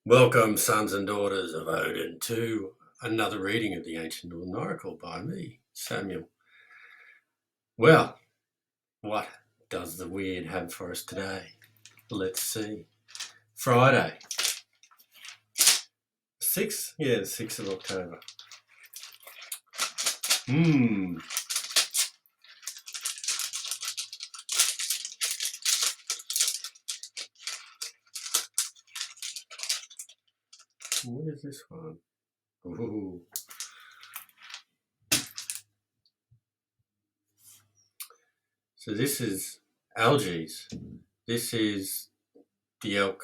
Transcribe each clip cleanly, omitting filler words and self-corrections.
Welcome, sons and daughters of Odin, to another reading of the Ancient Northern Oracle by me, Samuel. Well, what does the weird have for us today? Let's see. Friday, 6th? Yeah, the 6th of October. What is this one? Ooh. So this is Algiz. This is the elk,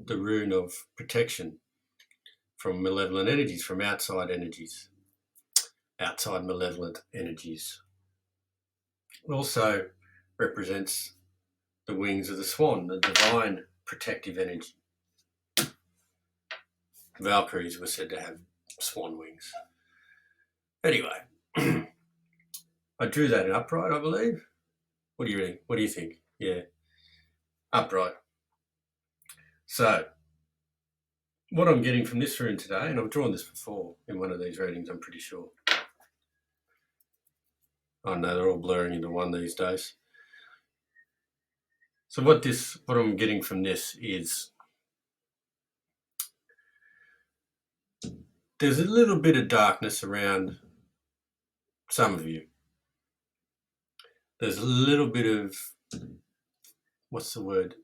the rune of protection from malevolent energies, from outside energies, outside malevolent energies. It also represents the wings of the swan, the divine protective energy. Valkyries were said to have swan wings. Anyway, I drew that in upright, I believe. What do you think? Yeah, upright. So, what I'm getting from this rune today, and I've drawn this before in one of these readings, I'm pretty sure. I know they're all blurring into one these days. So what I'm getting from this is there's a little bit of darkness around some of you. There's a little bit of,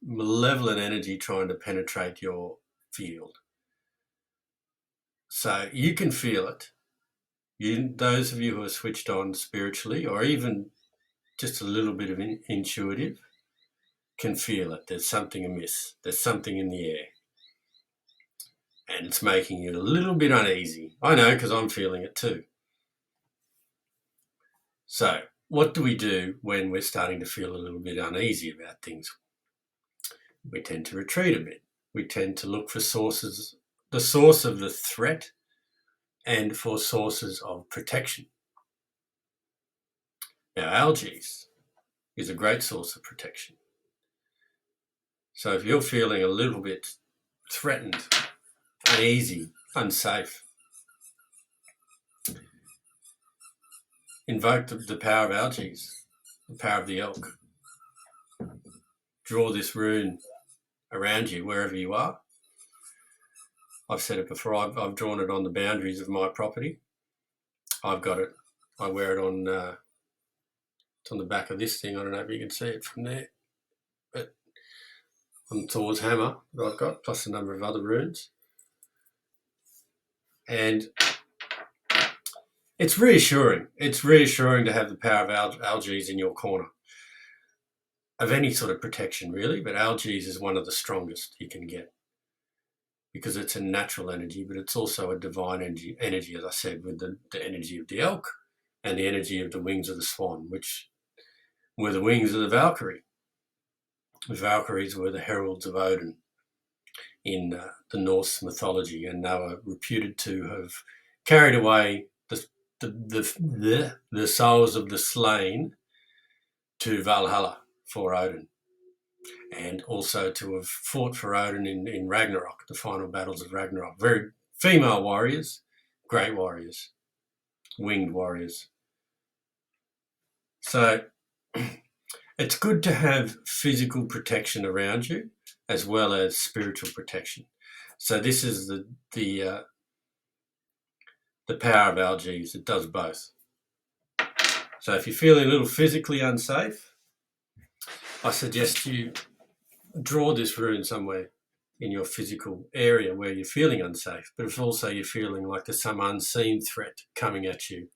malevolent energy trying to penetrate your field. So you can feel it. Those of you who are switched on spiritually, or even just a little bit of intuitive, can feel it. There's something amiss. There's something in the air. And it's making you a little bit uneasy. I know, because I'm feeling it too. So what do we do when we're starting to feel a little bit uneasy about things? We tend to retreat a bit. We tend to look for the source of the threat, and for sources of protection. Now, Algiz is a great source of protection. So if you're feeling a little bit threatened, uneasy, unsafe, invoke the power of Algiz, the power of the elk. Draw this rune around you wherever you are. I've said it before, I've drawn it on the boundaries of my property. I've got it. I wear it on, it's on the back of this thing. I don't know if you can see it from there. But on Thor's hammer that I've got, plus a number of other runes. And it's reassuring. It's reassuring to have the power of Algiz in your corner. Of any sort of protection, really, but Algiz is one of the strongest you can get, because it's a natural energy, but it's also a divine energy, as I said, with the energy of the elk and the energy of the wings of the swan, which were the wings of the Valkyrie. The Valkyries were the heralds of Odin in the Norse mythology, and they were reputed to have carried away the souls of the slain to Valhalla for Odin, and also to have fought for Odin in Ragnarok, the final battles of Ragnarok. Very female warriors, great warriors, winged warriors. So it's good to have physical protection around you as well as spiritual protection. So this is the power of Algiz. It does both. So if you're feeling a little physically unsafe, I suggest you draw this rune somewhere in your physical area where you're feeling unsafe. But if also you're feeling like there's some unseen threat coming at you,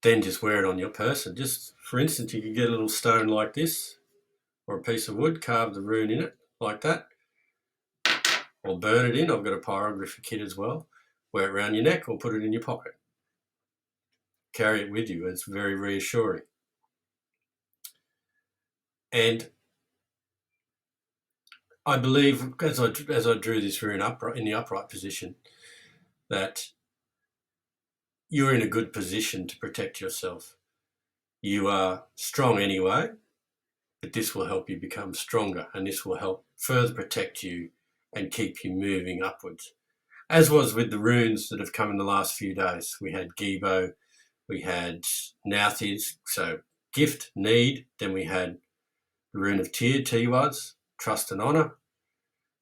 then just wear it on your person. Just, for instance, you could get a little stone like this, or a piece of wood, carve the rune in it like that, or burn it in. I've got a pyrography kit as well. Wear it around your neck or put it in your pocket. Carry it with you. It's very reassuring. And I believe, as I drew this rune upright, in the upright position, that you're in a good position to protect yourself. You are strong anyway. but this will help you become stronger, and this will help further protect you and keep you moving upwards. As was with the runes that have come in the last few days. We had Gibo, we had Nauthiz, so gift, need. Then we had the rune of Tyr, Tiwaz, trust and honour.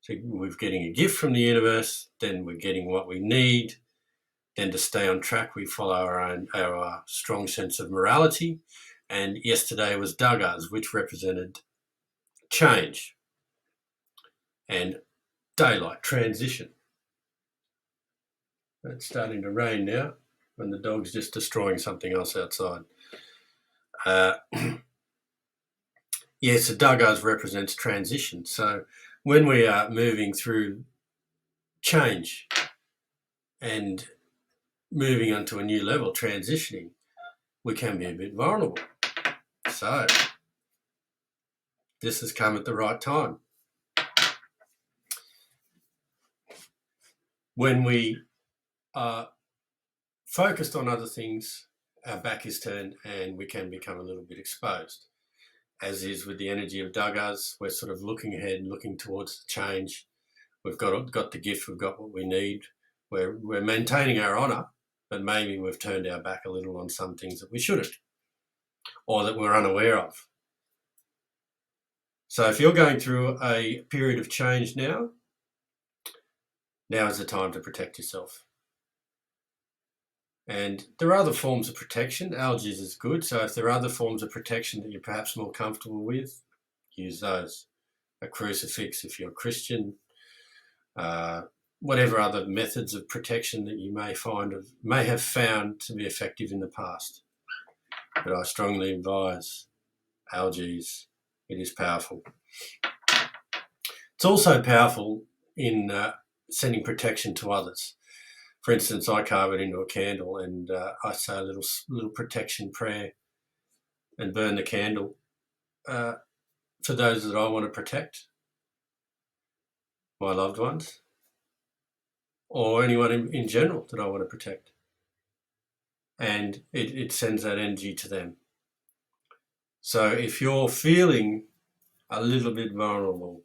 So we're getting a gift from the universe, then we're getting what we need. Then to stay on track, we follow our strong sense of morality. And yesterday was Dagaz, which represented change and daylight, transition. It's starting to rain now, and the dog's just destroying something else outside. So Dagaz represents transition. So when we are moving through change and moving onto a new level, transitioning, we can be a bit vulnerable. So this has come at the right time. When we are focused on other things, our back is turned and we can become a little bit exposed. As is with the energy of Dagaz, we're sort of looking ahead, looking towards the change. We've got the gift, we've got what we need. We're maintaining our honour, but maybe we've turned our back a little on some things that we shouldn't, or that we're unaware of. So if you're going through a period of change now is the time to protect yourself. And there are other forms of protection. Algiz is good. So if there are other forms of protection that you're perhaps more comfortable with, use those. A crucifix if you're a Christian, whatever other methods of protection that you may have found to be effective in the past. But I strongly advise Algiz. It is powerful. It's also powerful in sending protection to others. For instance, I carve it into a candle and I say a little protection prayer and burn the candle for those that I want to protect, my loved ones, or anyone in general that I want to protect. And it sends that energy to them. So if you're feeling a little bit vulnerable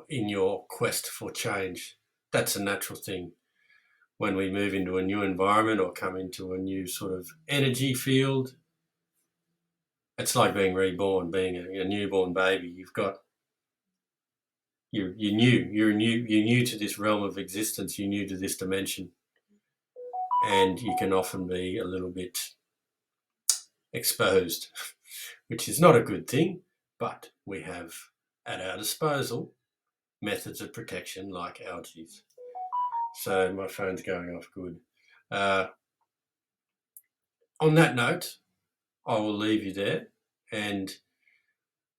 in your quest for change, that's a natural thing. When we move into a new environment or come into a new sort of energy field, it's like being reborn, being a newborn baby. You're new to this realm of existence. You're new to this dimension, and you can often be a little bit exposed, which is not a good thing. But we have at our disposal methods of protection like Algiz. So my phone's going off good. On that note, I will leave you there, and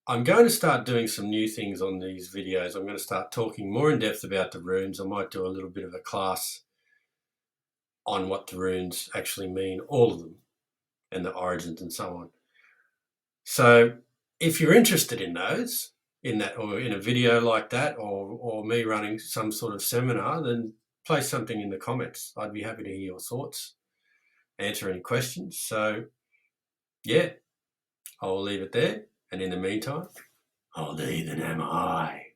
I'm going to start doing some new things on these videos. I'm going to start talking more in depth about the runes. I might do a little bit of a class on what the runes actually mean, all of them, and the origins and so on. So if you're interested in those, in that, or in a video like that, or me running some sort of seminar, then place something in the comments. I'd be happy to hear your thoughts, answer any questions. So yeah, I'll leave it there. And in the meantime, I'll leave and am I.